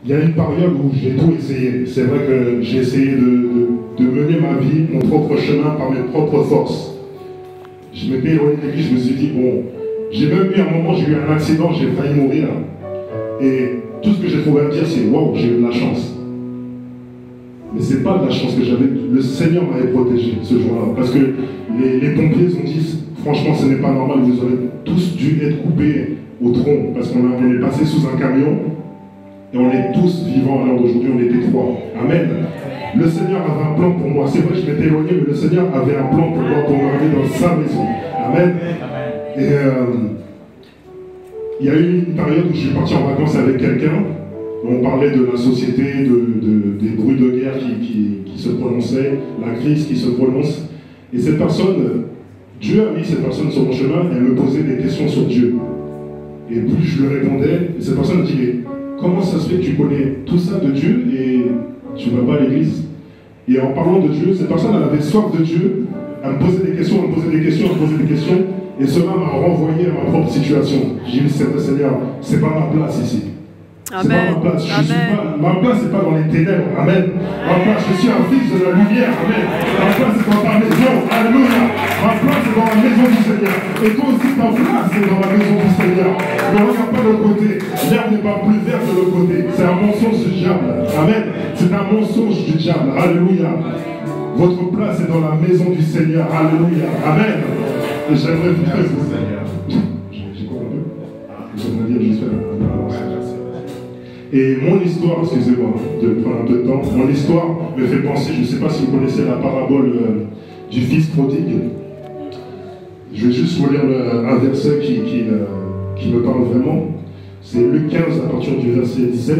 Il y a une période où j'ai tout essayé. C'est vrai que j'ai essayé de mener ma vie, mon propre chemin par mes propres forces. Je m'étais éloigné de l'église, je me suis dit, bon, j'ai même eu un moment, j'ai eu un accident, j'ai failli mourir. Et tout ce que j'ai trouvé à dire, c'est waouh, j'ai eu de la chance. Mais c'est pas de la chance que j'avais. Le Seigneur m'avait protégé ce jour-là. Parce que les pompiers ont dit, franchement, ce n'est pas normal, vous aurez tous dû être coupés au tronc. Parce qu'on est passé sous un camion. Et on est tous vivants à l'heure d'aujourd'hui, on était 3. Amen. Le Seigneur avait un plan pour moi. C'est vrai que je m'étais éloigné, mais le Seigneur avait un plan pour moi, pour me ramener dans sa maison. Amen. Et il y a eu une période où je suis parti en vacances avec quelqu'un. On parlait de la société, des bruits de guerre qui se prononçaient, la crise qui se prononce. Et cette personne, Dieu a mis cette personne sur mon chemin et elle me posait des questions sur Dieu. Et plus je lui répondais, et cette personne a dit, mais comment ça se fait que tu connais tout ça de Dieu et tu ne vas pas à l'église? Et en parlant de Dieu, cette personne, elle avait soif de Dieu, elle me posait des questions, elle me posait des questions, elle me posait des questions, et cela m'a renvoyé à ma propre situation. J'ai dit, Seigneur, c'est pas ma place ici. C'est pas ma place. Ma place n'est pas dans les ténèbres. Amen. Ma place, je suis un fils de la lumière. Amen. Ma place est dans ta maison. Alléluia. Ma place est dans la maison du Seigneur. Et toi aussi, ta place est dans la maison du Seigneur. Ne regarde pas de l'autre côté. L'herbe n'est pas plus verte de l'autre côté. C'est un mensonge du diable. Amen. C'est un mensonge du diable. Alléluia. Votre place est dans la maison du Seigneur. Alléluia. Amen. Et j'aimerais vous dire ce Seigneur. J'ai quoi un peu? J'aimerais dire juste Et mon histoire, excusez-moi de prendre un peu de temps, mon histoire me fait penser, je ne sais pas si vous connaissez la parabole du fils prodigue. Je vais juste vous lire un verset qui me parle vraiment. C'est Luc 15 à partir du verset 17.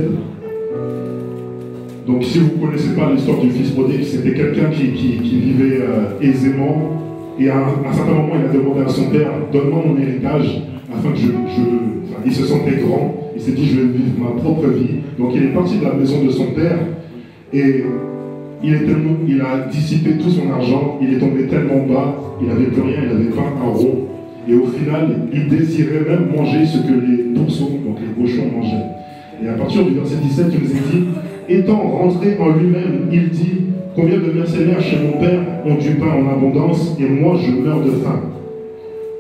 Donc si vous ne connaissez pas l'histoire du fils prodigue, c'était quelqu'un qui vivait aisément. Et à un certain moment, il a demandé à son père, donne-moi mon héritage, afin que il se sentait grand. Il s'est dit, je vais vivre ma propre vie. Donc il est parti de la maison de son père et il a dissipé tout son argent. Il est tombé tellement bas, il n'avait plus rien, il n'avait pas un rond. Et au final, il désirait même manger ce que les pourceaux, donc les cochons, mangeaient. Et à partir du verset 17, il nous est dit, étant rentré en lui-même, il dit, combien de mercenaires chez mon père ont du pain en abondance et moi je meurs de faim.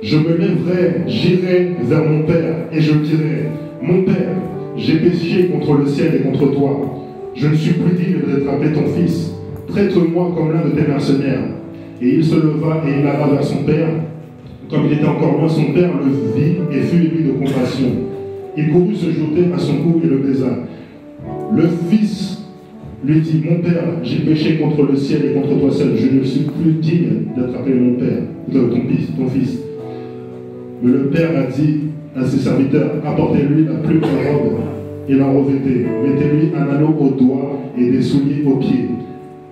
Je me lèverai, j'irai vers mon père et je dirai, mon père, j'ai péché contre le ciel et contre toi. Je ne suis plus digne d'attraper ton fils. Traite-moi comme l'un de tes mercenaires. Et il se leva et il alla vers son père. Comme il était encore loin, son père le vit et fut ému de compassion. Il courut se jeter à son cou et le baisa. Le fils lui dit, mon père, j'ai péché contre le ciel et contre toi seul. Je ne suis plus digne d'attraper mon père, ton fils. Mais le père a dit à ses serviteurs, apportez-lui la plus belle robe et la revêtez. Mettez-lui un anneau au doigt et des souliers aux pieds.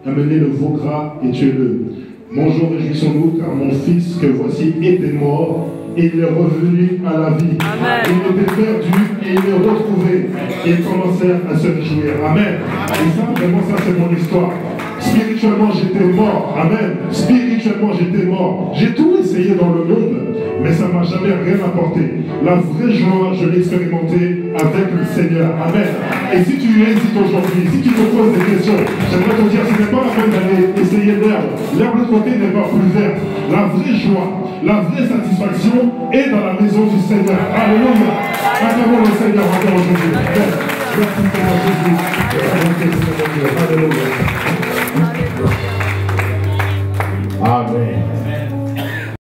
Amenez le veau gras et tuez-le. Mangeons, réjouissons-nous, car mon fils que voici était mort et il est revenu à la vie. Amen. Il était perdu et il est retrouvé. Et ils commencèrent à se réjouir. Amen. Et ça, vraiment, ça c'est mon histoire. Spirituellement, j'étais mort. Amen. Spirituellement, j'étais mort. J'ai tout essayé dans le monde, mais ça ne m'a jamais rien apporté. La vraie joie, je l'ai expérimentée avec le Seigneur. Amen. Et si tu hésites aujourd'hui, si tu te poses des questions, j'aimerais te dire, ce n'est pas la peine d'aller essayer l'herbe. L'herbe de l'autre côté n'est pas plus verte. La vraie joie, la vraie satisfaction est dans la maison du Seigneur. Alléluia. Acclamons le Seigneur encore aujourd'hui. Merci Seigneur Jésus. Alléluia. Amen.